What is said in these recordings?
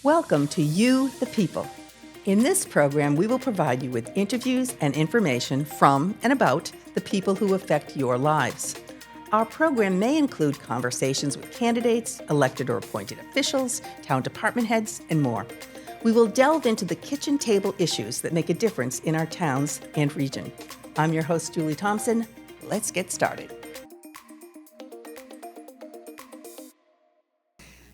Welcome to You, the People. In this program, we will provide you with interviews and information from and about the people who affect your lives. Our program may include conversations with candidates, elected or appointed officials, town department heads, and more. We will delve into the kitchen table issues that make a difference in our towns and region. I'm your host, Julie Thompson. Let's get started.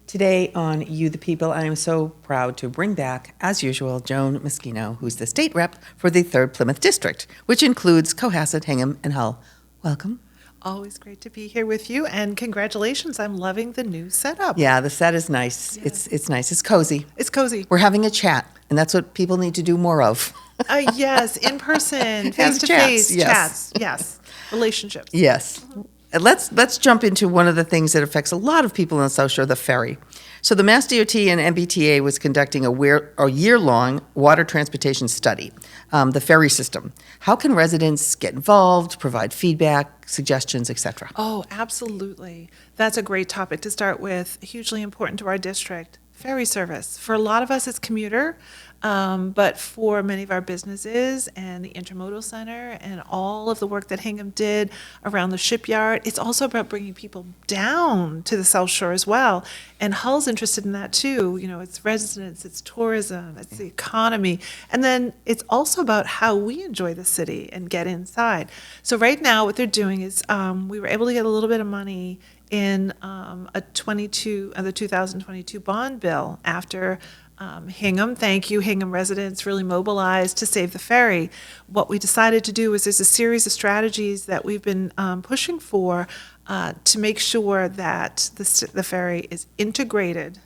Today on You the People, I am so proud to bring back, as usual, Joan Meschino, who's the state rep for the 3rd Plymouth District, which includes Cohasset, Hingham, and Hull. Welcome. Always great to be here with you, and congratulations. I'm loving the new setup. Yeah, the set is nice. Yeah. It's nice. It's cozy. It's cozy. We're having a chat, and that's what people need to do more of. Yes, in person, face-to-face chats. Yes, relationships. Yes. Let's jump into one of the things that affects a lot of people in the South Shore, the ferry. So the Mass DOT and MBTA was conducting a year-long water transportation study, the ferry system. How can residents get involved, provide feedback, suggestions, etc.? Oh, absolutely. That's a great topic to start with. Hugely important to our district. Ferry service. For a lot of us, it's commuter, but for many of our businesses and the Intermodal Center and all of the work that Hingham did around the shipyard, it's also about bringing people down to the South Shore as well. And Hull's interested in that too. You know, it's residents, it's tourism, it's the economy. And then it's also about how we enjoy the city and get inside. So right now what they're doing is we were able to get a little bit of money in the 2022 bond bill after Hingham. Thank you, Hingham residents really mobilized to save the ferry. What we decided to do is there's a series of strategies that we've been pushing for to make sure that the ferry is integrated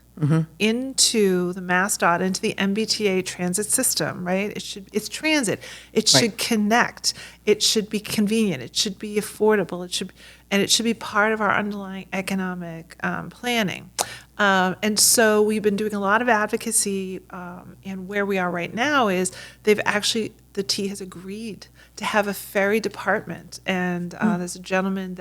into the MassDOT, into the MBTA transit system, right? It's transit. It should connect. It should be convenient. It should be affordable. It should be part of our underlying economic planning. And so we've been doing a lot of advocacy, and where we are right now is the T has agreed to have a ferry department, and there's a gentleman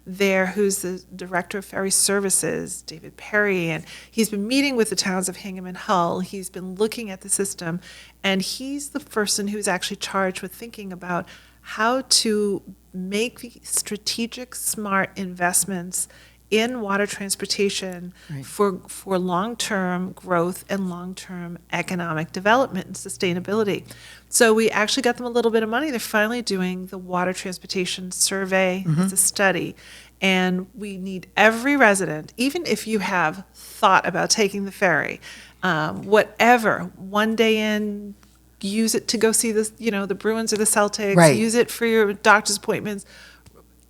there who's the director of ferry services, David Perry, and he's been meeting with the towns of Hingham and Hull. He's been looking at the system, and he's the person who's actually charged with thinking about how to make the strategic, smart investments in water transportation for long-term growth and long-term economic development and sustainability. So we actually got them a little bit of money. They're finally doing the water transportation survey. It's a study. And we need every resident, even if you have thought about taking the ferry, whatever, one day in, use it to go see the Bruins or the Celtics, use it for your doctor's appointments,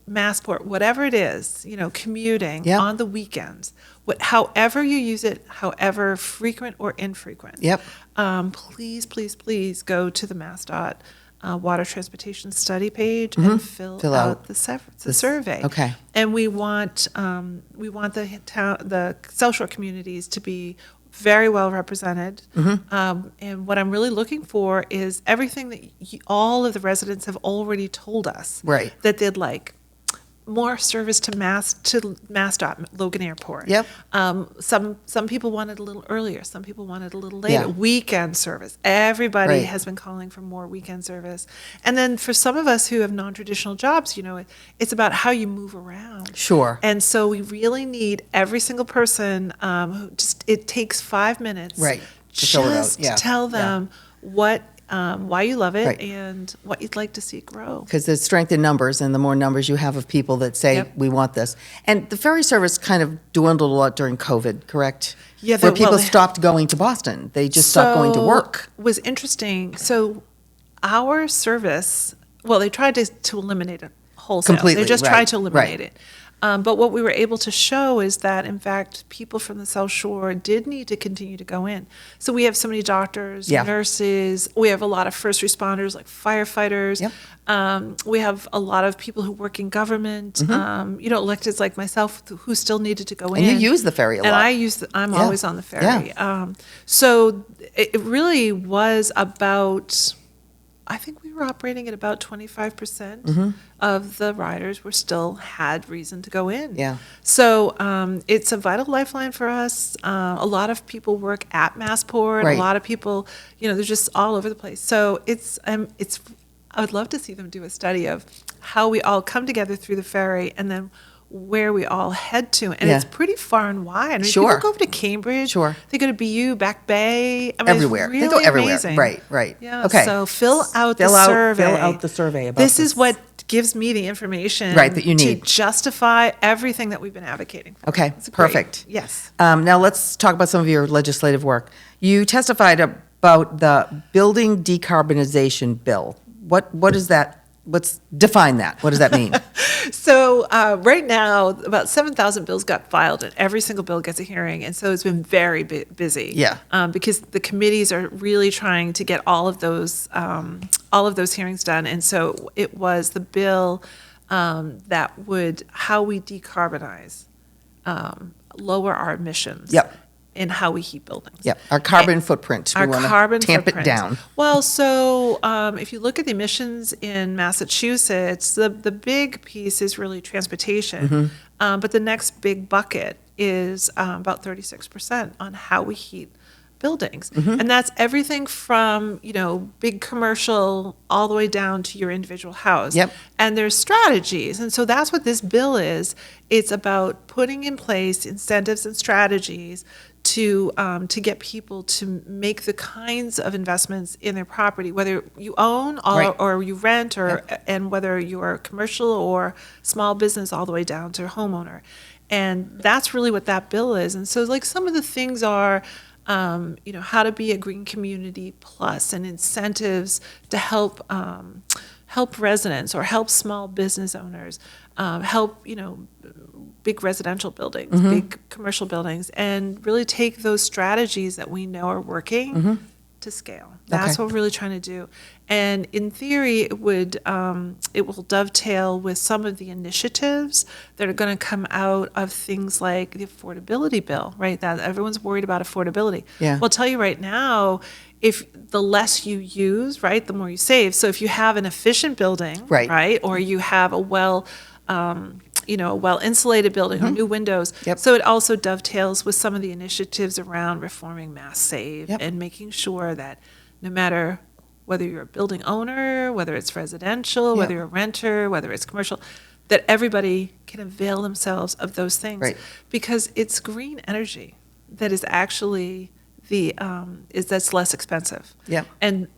Massport, whatever it is, commuting on the weekends, however you use it, however frequent or infrequent. Please, please, please go to the MassDOT water transportation study page and fill out the survey. Okay. And we want the South Shore communities to be very well represented. And what I'm really looking for is everything that all of the residents have already told us that they'd like. More service to MassDOT, Logan Airport. Some people wanted a little earlier. Some people wanted a little later. Weekend service. Everybody has been calling for more weekend service. And then for some of us who have non-traditional jobs, it's about how you move around. Sure. And so we really need every single person it takes 5 minutes to tell them why you love it and what you'd like to see grow. Because there's strength in numbers, and the more numbers you have of people that say, we want this. And the ferry service kind of dwindled a lot during COVID, correct? Yeah. Where people stopped going to Boston. They just stopped going to work. It was interesting. So our service, they tried to eliminate it wholesale. Completely, they just tried to eliminate it. But what we were able to show is that, in fact, people from the South Shore did need to continue to go in. So we have so many doctors, nurses. We have a lot of first responders like firefighters. We have a lot of people who work in government, electeds like myself who still needed to go in. And you use the ferry a lot. And I'm always on the ferry. So it really was about I think we were operating at about 25% of the riders were still had reason to go in. Yeah. So it's a vital lifeline for us. A lot of people work at Massport. Right. A lot of people, they're just all over the place. So I would love to see them do a study of how we all come together through the ferry and then where we all head to. And it's pretty far and wide. I mean, Sure. people go over to Cambridge. Sure. They go to BU, Back Bay. I mean, Everywhere. It's really They go everywhere. amazing. Right. Yeah. Okay. So fill out the survey. Fill out the survey about this. Is what gives me the information that you need to justify everything that we've been advocating for. Okay, It's great. perfect. Yes. Now let's talk about some of your legislative work. You testified about the building decarbonization bill. What is that? Define that. What does that mean? So right now, about 7,000 bills got filed, and every single bill gets a hearing, and so it's been very busy. Yeah. Because the committees are really trying to get all of those hearings done, and so it was the bill that would how we decarbonize, lower our emissions. Yep. In how we heat buildings. Yep. Our carbon footprint. Our We want carbon to tamp footprint. it down. Well, so if you look at the emissions in Massachusetts, the big piece is really transportation. But the next big bucket is about 36% on how we heat buildings. And that's everything from, big commercial all the way down to your individual house. Yep. And there's strategies. And so that's what this bill is. It's about putting in place incentives and strategies to get people to make the kinds of investments in their property, whether you own or you rent, and whether you're commercial or small business, all the way down to homeowner. And that's really what that bill is. And so, like, some of the things are, how to be a green community plus, and incentives to help residents or help small business owners, help big residential buildings, big commercial buildings, and really take those strategies that we know are working to scale. That's what we're really trying to do. And in theory, it will dovetail with some of the initiatives that are going to come out of things like the affordability bill, right? That everyone's worried about affordability. Yeah. Well, I'll tell you right now, if the less you use, right, the more you save. So if you have an efficient building, right, or you have a well-insulated building or new windows. Yep. So it also dovetails with some of the initiatives around reforming Mass Save and making sure that no matter whether you're a building owner, whether it's residential, whether you're a renter, whether it's commercial, that everybody can avail themselves of those things. Right. Because it's green energy that is actually that's less expensive. Yeah.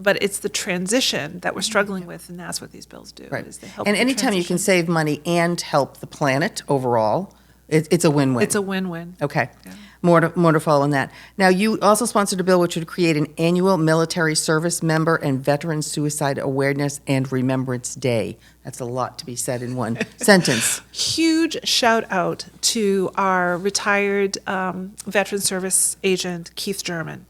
But it's the transition that we're struggling with, and that's what these bills do. Right. Is they help And with the anytime you can transition. save money and help the planet overall, it's a win-win. It's a win-win. Okay. Yeah. More to follow on that. Now, you also sponsored a bill which would create an annual military service member and veteran suicide awareness and remembrance day. That's a lot to be said in one sentence. Huge shout out to our retired veteran service agent, Keith German.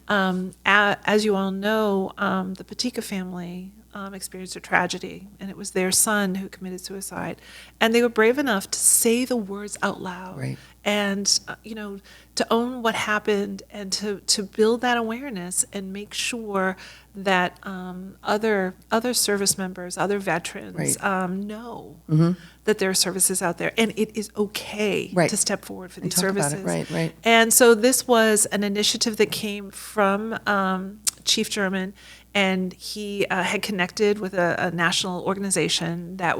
As you all know, the Patika family experienced a tragedy, and it was their son who committed suicide. And they were brave enough to say the words out loud. Right. And, to own what happened and to build that awareness and make sure that other service members, other veterans know that there are services out there. And it is okay to step forward for these services. Right. And so this was an initiative that came from Chief German, and he had connected with a national organization that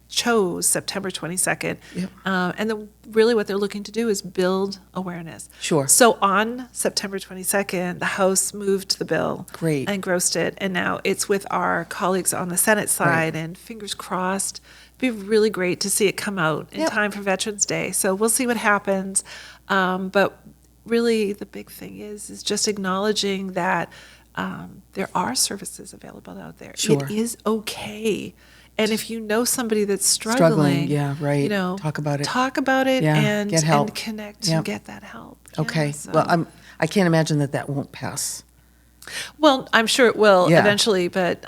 chose September 22nd. Yep. And really what they're looking to do is build awareness. Sure. So on September 22nd, the House moved the bill. Great. And engrossed it. And now it's with our colleagues on the Senate side, and fingers crossed, it'd be really great to see it come out in time for Veterans Day. So we'll see what happens. But really the big thing is just acknowledging that there are services available out there. Sure. It is okay. And if you know somebody that's struggling, Talk about it. Talk about it and get help. and connect Yep. and get that help. Okay. Yeah, so. Well, I can't imagine that won't pass. Well, I'm sure it will Yeah. eventually, but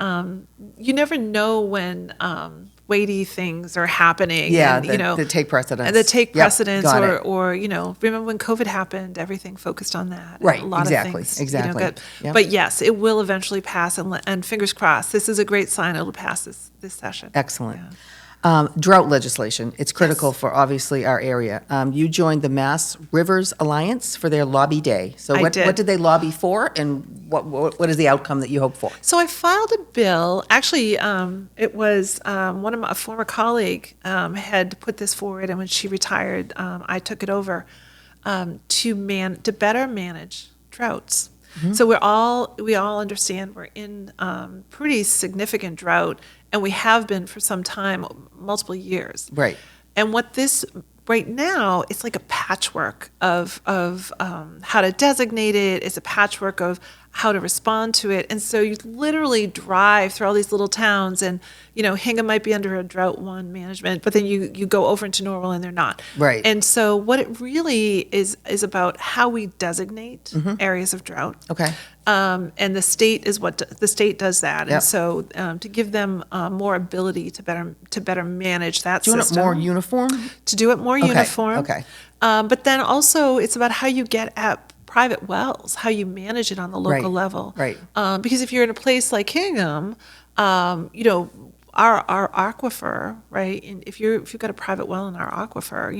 you never know when weighty things are happening. Yeah, and, that take precedence. And that take Yep, precedence, got it. or remember when COVID happened, everything focused on that. Right, And a lot exactly, of things, exactly. Yep. But yes, it will eventually pass, and fingers crossed. This is a great sign it'll pass this session. Excellent. Yeah. Drought legislation, it's critical Yes. for obviously our area. You joined the Mass Rivers Alliance for their lobby day. So I what did. did they lobby for, and what is the outcome that you hope for? So I filed a bill. Actually, it was a former colleague had put this forward, and when she retired, I took it over to better manage droughts. Mm-hmm. So we all understand we're in pretty significant drought, and we have been for some time, multiple years. Right. And what this right now, it's like a patchwork of how to designate it. It's a patchwork of how to respond to it. And so you literally drive through all these little towns, and Hingham might be under a drought 1 management, but then you go over into Norwell and they're not. Right. And so what it really is about how we designate areas of drought. Okay. And the state the state does that. Yep. And so to give them more ability to better manage that Doing system. it more uniform? To do it more uniform. Okay. But then also it's about how you get at private wells, how you manage it on the local Right, level. right. Because if you're in a place like Hingham, our aquifer, right? And if you've got a private well in our aquifer,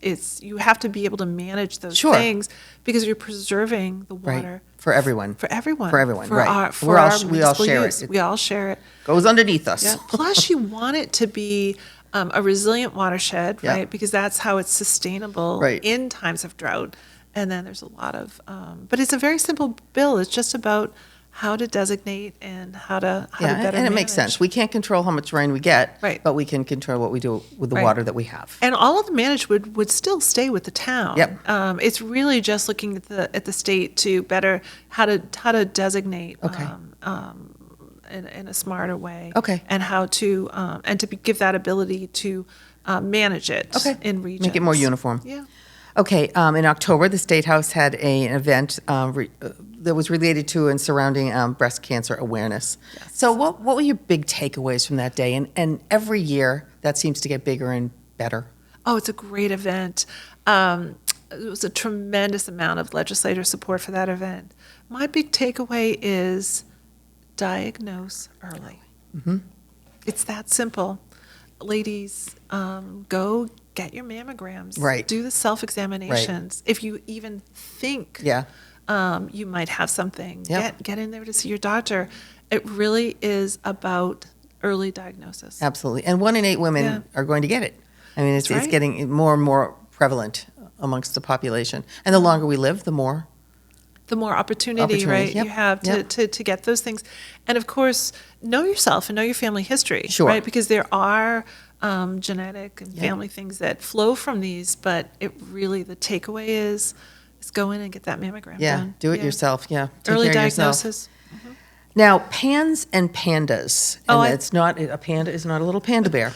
it's you have to be able to manage those Sure. things because you're preserving the water. Right. For everyone. For everyone. For everyone, For right. our, for We're all- our we all municipal share use. it. We all share it. Goes underneath us. Yeah. Plus, you want it to be a resilient watershed, Yeah. right? Because that's how it's sustainable Right. in times of drought. And then there's a lot of, but it's a very simple bill. It's just about how to designate and how to better and it makes manage. sense. We can't control how much rain we get, Right. but we can control what we do with the Right. water that we have. And all of the management would still stay with the town. Yep. It's really just looking at the state to better how to designate. Okay. In a smarter way. Okay. And how to give that ability to manage it. Okay. In regions. Make it more uniform. Yeah. Okay, in October, the State House had an event that was related to and surrounding breast cancer awareness. Yes. So what were your big takeaways from that day? And every year, that seems to get bigger and better. Oh, it's a great event. It was a tremendous amount of legislator support for that event. My big takeaway is diagnose early. Mm-hmm. It's that simple. Ladies, go get your mammograms. Right. Do the self-examinations. If you even think Yeah. you might have something, Yep. get in there to see your doctor. It really is about early diagnosis. Absolutely. And 1 in 8 women Yeah. are going to get it. I mean, it's That's right. getting more and more prevalent amongst the population. And the longer we live, the more. The more opportunity, Opportunity, right, yep, you have yep. to get those things. And of course, know yourself and know your family history, Sure. right? Because there are genetic and Yep. family things that flow from these, but it really, the takeaway is go in and get that mammogram Yeah, done. do it yourself. Yeah. Take Early care of yourself. diagnosis. Now, pans and pandas, and Oh, it's not a panda is not a little panda bear.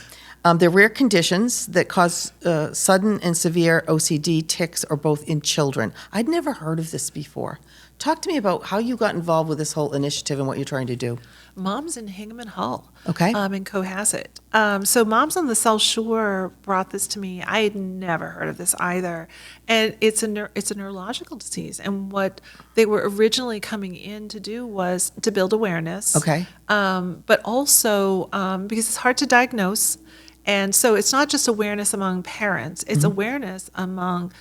They're rare conditions that cause sudden and severe OCD, tics, or both in children. I'd never heard of this before. Talk to me about how you got involved with this whole initiative and what you're trying to do. Moms in Hingham and Hull. Okay. In Cohasset. So Moms on the South Shore brought this to me. I had never heard of this either. And it's a neurological disease. And what they were originally coming in to do was to build awareness. Okay. But also because it's hard to diagnose. And so it's not just awareness among parents, it's awareness among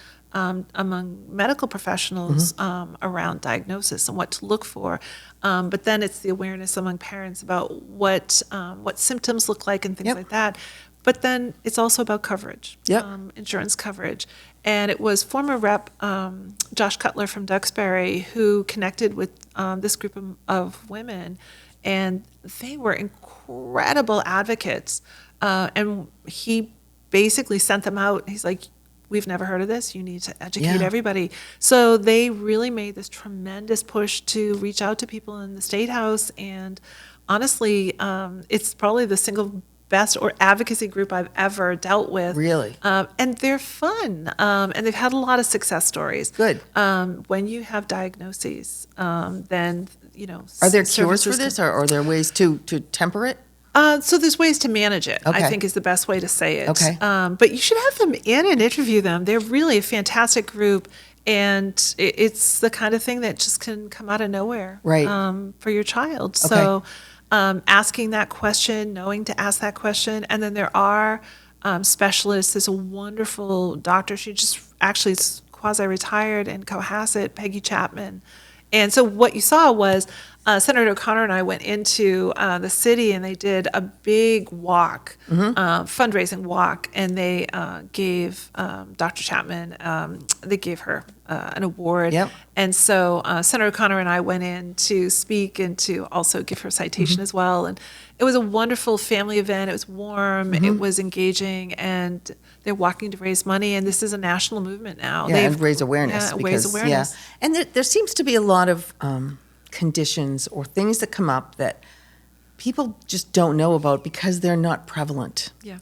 medical professionals around diagnosis and what to look for. But then it's the awareness among parents about what symptoms look like and things Yep. like that. But then it's also about coverage, Yep. insurance coverage. And it was former Rep. Josh Cutler from Duxbury who connected with this group of women, and they were incredible advocates. And he basically sent them out. He's like, we've never heard of this. You need to educate Yeah. everybody. So they really made this tremendous push to reach out to people in the State House. And honestly, it's probably the single best or advocacy group I've ever dealt with. Really? And they're fun. And they've had a lot of success stories. Good. When you have diagnoses, then, Are there cures for services this, or are there ways to temper it? So there's ways to manage it, Okay. I think is the best way to say it. Okay. But you should have them in and interview them. They're really a fantastic group, and it's the kind of thing that just can come out of nowhere Right. For your child. So asking that question, knowing to ask that question, and then there are specialists. There's a wonderful doctor. She just actually is quasi-retired in Cohasset, Peggy Chapman. And so what you saw was Senator O'Connor and I went into the city, and they did a big walk, fundraising walk, and they gave Dr. Chapman, they gave her an award. Yep. And so Senator O'Connor and I went in to speak and to also give her a citation as well. And it was a wonderful family event. It was warm. It was engaging, and they're walking to raise money. And this is a national movement now. Yeah, and raise awareness. Yeah, raise awareness. Yeah. And there seems to be a lot of conditions or things that come up that people just don't know about because they're not prevalent. Yeah.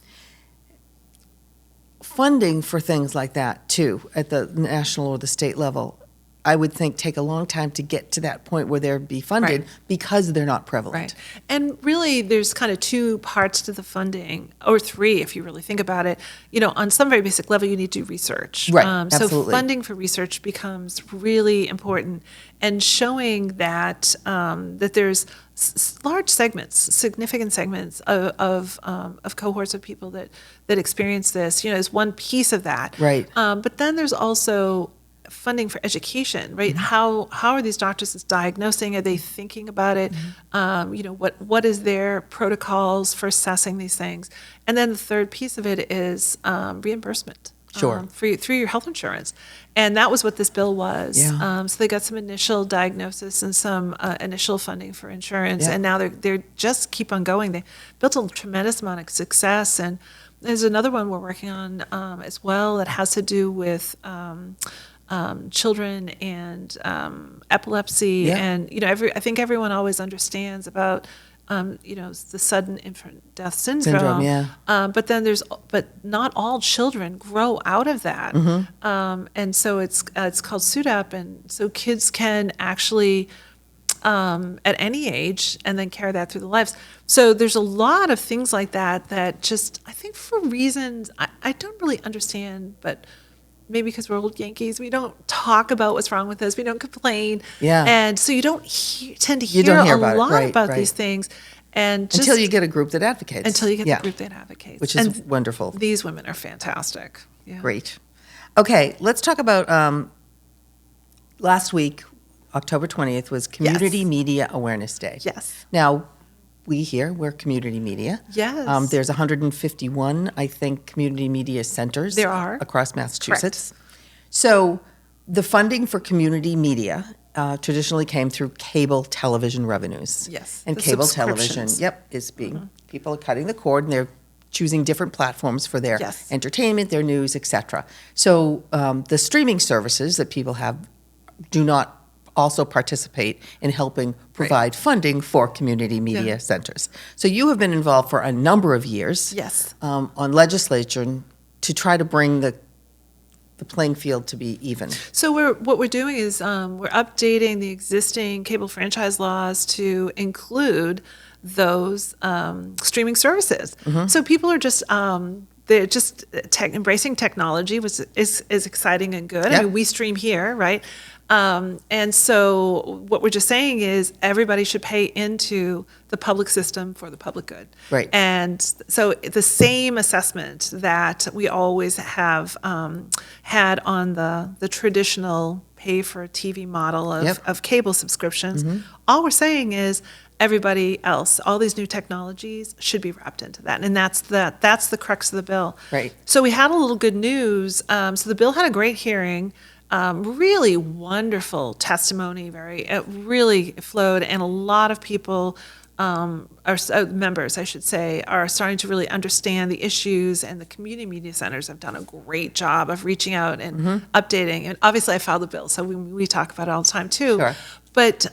Funding for things like that, too, at the national or the state level, I would think take a long time to get to that point where they're be funded because they're not prevalent. Right. And really, there's kind of two parts to the funding, or three, if you really think about it. You know, on some very basic level, you need to do research. Right, So absolutely. funding for research becomes really important, and showing that that there's large segments, significant segments of cohorts of people that experience this, you know, is one piece of that. Right. But then there's also funding for education, right? How are these doctors diagnosing? Are they thinking about it? You know, what is their protocols for assessing these things? And then the third piece of it is reimbursement. Sure. Through your health insurance. And that was what this bill was. Yeah. So they got some initial diagnosis and some initial funding for insurance, Yeah. and now they're just keep on going. They built a tremendous amount of success, and there's another one we're working on as well that has to do with children and epilepsy. Yeah. And you know, I think everyone always understands about you know, the sudden infant death syndrome. Yeah. But not all children grow out of that. And so it's called SUDEP, and so kids can actually at any age and then carry that through their lives. So there's a lot of things like that just, I think for reasons I don't really understand, but maybe because we're old Yankees, we don't talk about what's wrong with us. We don't complain. Yeah. And so you don't tend to hear don't hear a about it. lot Right, about right. these things. And just, Until you get a group that advocates. Until you get Yeah. the group that advocates. Which is And wonderful. these women are fantastic. Yeah. Great. Okay, let's talk about last week, October 20th, was Community Media Awareness Day. Yes. Now, we're community media. Yes. There's 151, I think, community media centers. There are. Across Massachusetts. So the funding for community media traditionally came through cable television revenues. Yes, And the cable television, subscriptions. is being, people are cutting the cord, and they're choosing different platforms for their Yes. entertainment, their news, etc. So the streaming services that people have do not also participate in helping provide funding for community media Yeah. centers. So you have been involved for a number of years Yes. on legislation to try to bring the playing field to be even. So what we're doing is we're updating the existing cable franchise laws to include those streaming services. So people are just they're just embracing technology, which is exciting and good. Yeah. I mean, we stream here, right? And so what we're just saying is everybody should pay into the public system for the public good. Right. And so the same assessment that we always have had on the traditional pay for TV model of cable subscriptions, all we're saying is everybody else, all these new technologies should be wrapped into that. And that's the crux of the bill. Right. So we had a little good news. So the bill had a great hearing. Really wonderful testimony. It really flowed, and a lot of people, members, I should say, are starting to really understand the issues. And the community media centers have done a great job of reaching out and updating. And obviously, I filed the bill, so we talk about it all the time too. Sure. But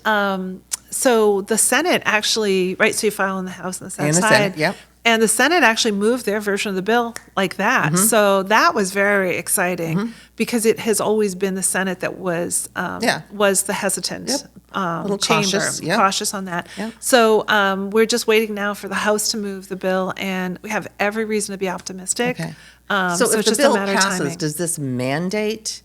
so the Senate actually, right? So you file in the House and the Senate And the side. Senate, yep. And the Senate actually moved their version of the bill like that. So that was very exciting because it has always been the Senate that was the hesitant little chamber. cautious, yeah. Cautious on that. Yeah. So we're just waiting now for the House to move the bill, and we have every reason to be optimistic. Okay. So So if it's the just a bill matter of passes, timing. does this mandate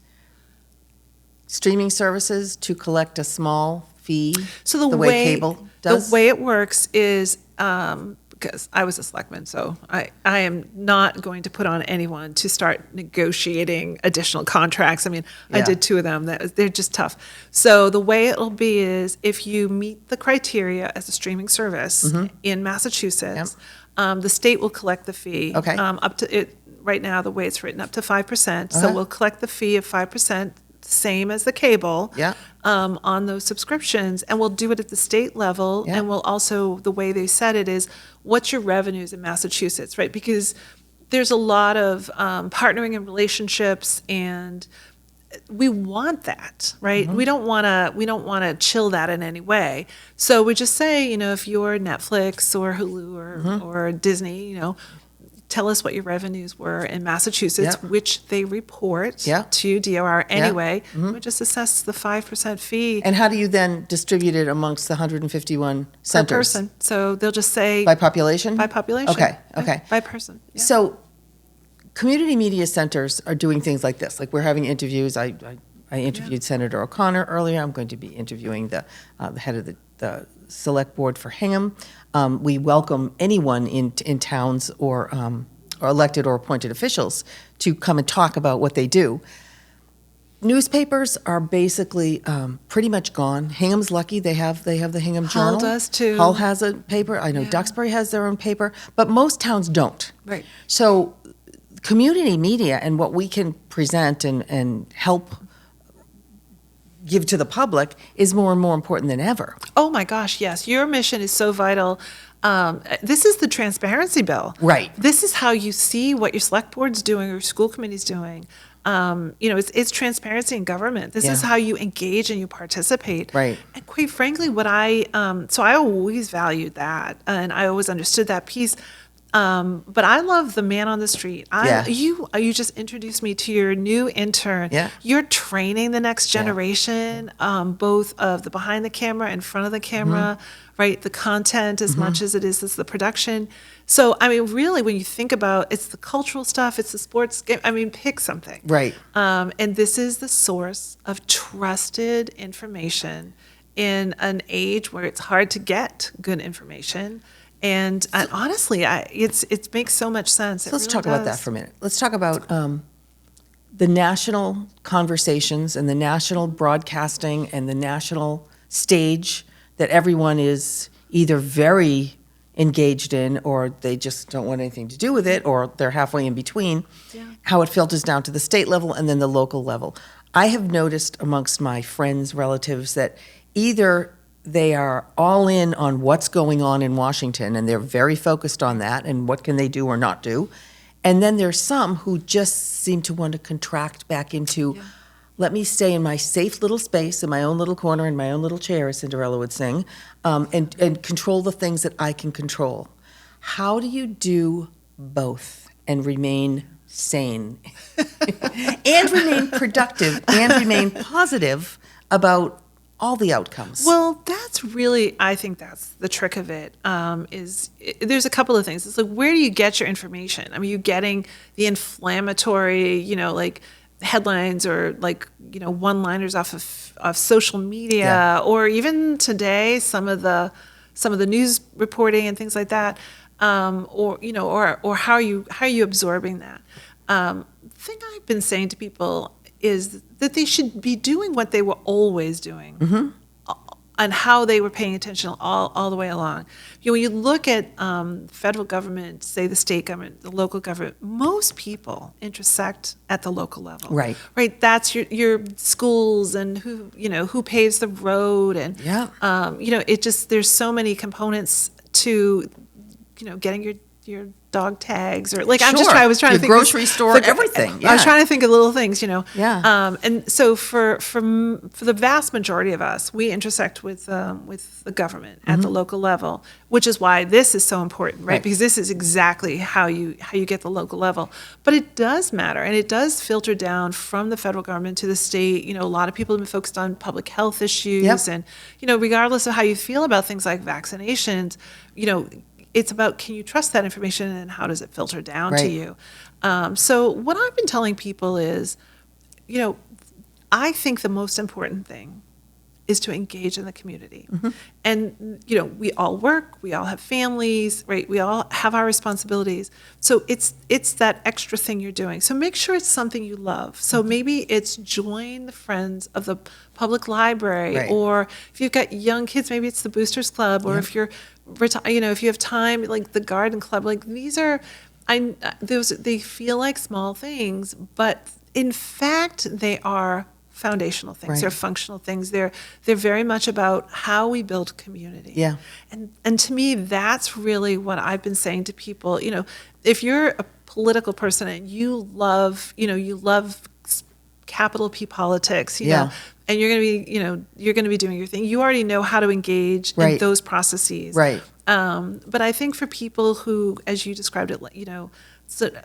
streaming services to collect a small fee? So the way way cable does? the way it works is because I was a selectman, so I am not going to put on anyone to start negotiating additional contracts. I mean, I Yeah. did 2 of them. They're just tough. So the way it'll be is if you meet the criteria as a streaming service in Massachusetts, the state will collect the fee. Okay. Up to it right now, the way it's written, up to 5%. So we'll collect the fee of 5%. Same as the cable, Yeah. on those subscriptions, and we'll do it at the state level, Yeah. and we'll also, the way they said it is, what's your revenues in Massachusetts, right? Because there's a lot of partnering and relationships, and we want that, right? We don't want to chill that in any way. So we just say, if you're Netflix or Hulu or Disney, tell us what your revenues were in Massachusetts, Yep. which they report Yep. to DOR anyway. We just assess the 5% fee And how do you then distribute it amongst the 151 per centers? person. So they'll just say By population? by population. Okay, right? okay. By person. Yeah. So community media centers are doing things like this. Like we're having interviews. I interviewed Senator O'Connor earlier. I'm going to be interviewing the head of the select board for Hingham. We welcome anyone in towns or elected or appointed officials to come and talk about what they do. Newspapers are basically pretty much gone. Hingham's lucky; they have the Hingham Hull Journal. does too. Hull has a paper. I know Yeah. Duxbury has their own paper, but most towns don't. Right. So, community media and what we can present and help give to the public is more and more important than ever. Oh my gosh, yes. Your mission is so vital. This is the transparency bill. Right. This is how you see what your select board's doing or your school committee's doing. It's transparency in government. This is Yeah. how you engage and you participate. Right. And quite frankly, so I always valued that, and I always understood that piece. But I love the man on the street. Yeah. You just introduced me to your new intern. Yeah. You're training the next generation, both of the behind the camera and front of the camera, right? The content as much as it is the production. So, I mean, really, when you think about it's the cultural stuff, it's the sports game. I mean, pick something. Right. And this is the source of trusted information in an age where it's hard to get good information. And honestly, it makes so much sense. So let's talk about that for a minute. Let's talk about the national conversations and the national broadcasting and the national stage that everyone is either very engaged in or they just don't want anything to do with it or they're halfway in between, how it filters down to the state level and then the local level. I have noticed amongst my friends, relatives, that either they are all in on what's going on in Washington, and they're very focused on that and what can they do or not do. And then there's some who just seem to want to contract back into, let me stay in my safe little space, in my own little corner, in my own little chair, as Cinderella would sing, and control the things that I can control. How do you do both and remain sane and remain productive and remain positive about all the outcomes? Well, I think that's the trick of it, there's a couple of things. It's like, where do you get your information? I mean, you're getting the inflammatory, like headlines or one-liners off of social media, or even today, some of the news reporting and things like that, or how are you absorbing that? Thing I've been saying to people is that they should be doing what they were always doing, and how they were paying attention all the way along. When you look at federal government, say the state government, the local government, most people intersect at the local level. Right. Right. That's your schools and who paves the road and there's so many components to getting your dog tags, or like Sure. I was trying to Your think grocery store, everything. I was Yeah. trying to think of little things, Yeah. And so for the vast majority of us, we intersect with the government at the local level, which is why this is so important, right? Right. Because this is exactly how you get the local level. But it does matter, and it does filter down from the federal government to the state. A lot of people have been focused on public health issues, Yep. and regardless of how you feel about things like vaccinations, it's about, can you trust that information, and how does it filter down to Right. you? So what I've been telling people is, I think the most important thing is to engage in the community. And, we all work, we all have families, right? We all have our responsibilities. So it's that extra thing you're doing. So make sure it's something you love. So maybe it's join the Friends of the Public Library, Right. or if you've got young kids, maybe it's the Boosters Club, or if you're, if you have time, like the Garden Club, like these are, they feel like small things, but in fact, they are foundational things. Right. They're functional things. They're very much about how we build community. Yeah. And to me, that's really what I've been saying to people. If you're a political person and you love capital P politics, Yeah. and you're going to be doing your thing. You already know how to engage in Right. those processes. Right. But I think for people who, as you described it,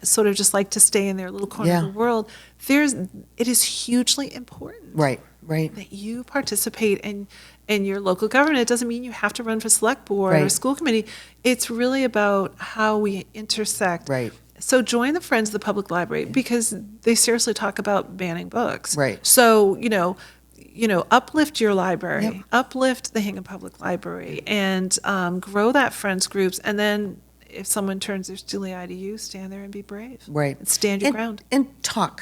sort of just like to stay in their little corner Yeah. of the world, it is hugely important Right. that you participate in your local government. It doesn't mean you have to run for select board or Right. school committee. It's really about how we intersect. Right. So join the Friends of the Public Library, because they seriously talk about banning books. Right. So, uplift your library, Yep. uplift the Hingham Public Library, and grow that Friends groups. And then if someone turns their steely eye to you, stand there and be brave. Right. And stand your ground. And talk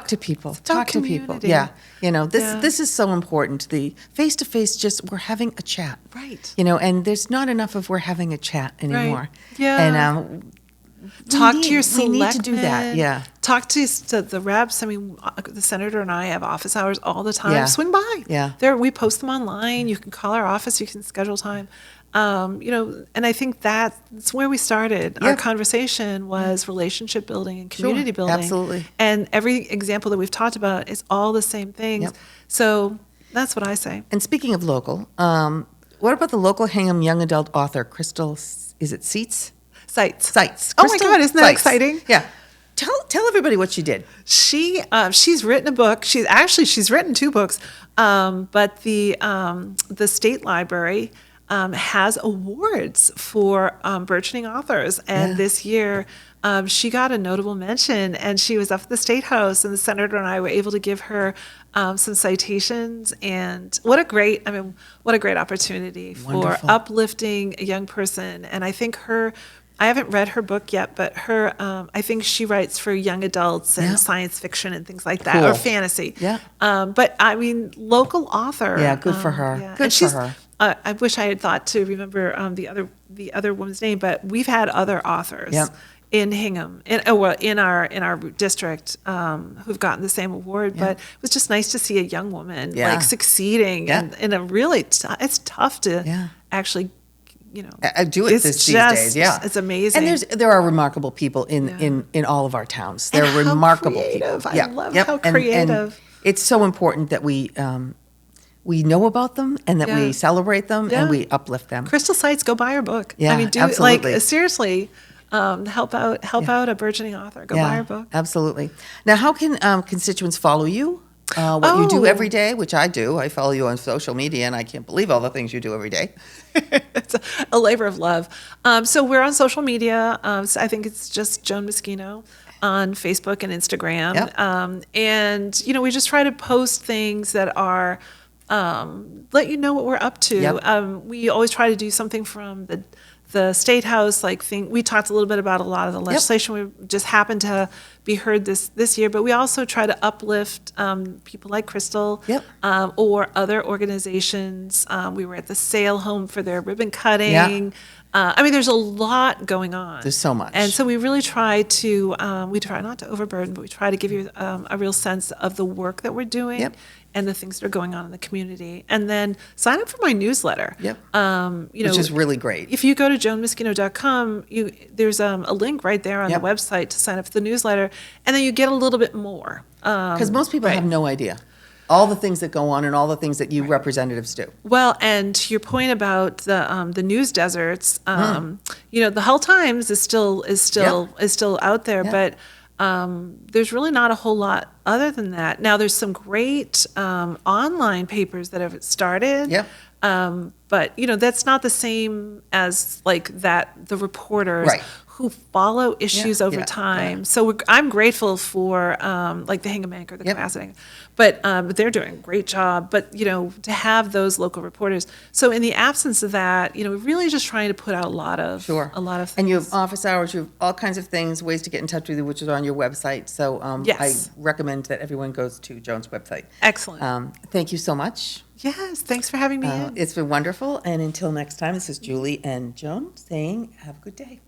to people. Talk to people. community. Yeah. Yeah. This is so important. The face-to-face, just we're having a chat. Right. And there's not enough of we're having a chat anymore. Yeah. And Talk to your we need to do that. selectmen. Yeah. Talk to the reps. I mean, the senator and I have office hours all the time. Yeah. Swing by. Yeah. We post them online. You can call our office. You can schedule time. And I think that's where we started. Yeah. Our conversation was relationship building and community building. Absolutely. And every example that we've talked about is all the same things. Yep. So that's what I say. And speaking of local, what about the local Hingham young adult author, Crystal, is it Seitz? Sites. Crystal Oh my God, isn't that Seitz. exciting? Yeah. Tell everybody what she did. She's written a book. She's written 2 books. But the State Library has awards for burgeoning authors, and Yeah. this year she got a notable mention. And she was up at the State House, and the senator and I were able to give her some citations. And what a great opportunity for Wonderful. uplifting a young person. And I think I haven't read her book yet, but I think she writes for young adults and Yeah. science fiction and things like that, Cool. or fantasy. Yeah. But I mean, local author. Yeah, good for her. Yeah. Good And for she's, her. I wish I had thought to remember the other woman's name, but we've had other authors. Yep. In Hingham, in our district, who've gotten the same award, but it was just nice to see a young woman Yeah. succeeding, Yeah. and in a really, it's tough to Yeah. actually, I do it it's these just- days, yeah. it's amazing. And there are remarkable people in all of our towns. They're how remarkable creative. people. I love how creative. It's so important that we know about them, and that Yeah. we celebrate them, Yeah. and we uplift them. Crystal Sites, go buy her book. Yeah, I mean, absolutely. Seriously, help out a burgeoning author. Go buy her book. Absolutely. Now, how can constituents follow you? What you do Oh. every day, which I do. I follow you on social media, and I can't believe all the things you do every day. It's a labor of love. So we're on social media. So I think it's just Joan Meschino on Facebook and Instagram. Yep. And, we just try to post things that are, let you know what we're up to. Yep. We always try to do something from the State House, we talked a little bit about a lot of the legislation. We just happened to be heard this year, but we also try to uplift people like Crystal. Yep. Or other organizations. We were at the Sale Home for their ribbon cutting. Yeah. I mean, there's a lot going on. There's so much. And so we really try to, we try not to overburden, but we try to give you a real sense of the work that we're doing. Yep. and the things that are going on in the community. And then sign up for my newsletter. Yep. Which is really great. If you go to joanmeschino.com, there's a link right there on Yep. the website to sign up for the newsletter, and then you get a little bit more. Because most people have no idea. All the things that go on and all the things that you representatives do. Well, and to your point about the news deserts, the Hull Times is still out there, but there's really not a whole lot other than that. Now, there's some great online papers that have started. Yep. But that's not the same as like the reporters Right. who follow issues over yeah, time. yeah. So I'm grateful for like the Hingham Anchor, the Yep. Capacity, but they're doing a great job. But to have those local reporters. So in the absence of that, we're really just trying to put out a lot of things. And you have office hours, you have all kinds of things, ways to get in touch with you, which is on your website. So Yes. I recommend that everyone goes to Joan's website. Excellent. Thank you so much. Yes, thanks for having me in. It's been wonderful. And until next time, this is Julie and Joan saying, have a good day.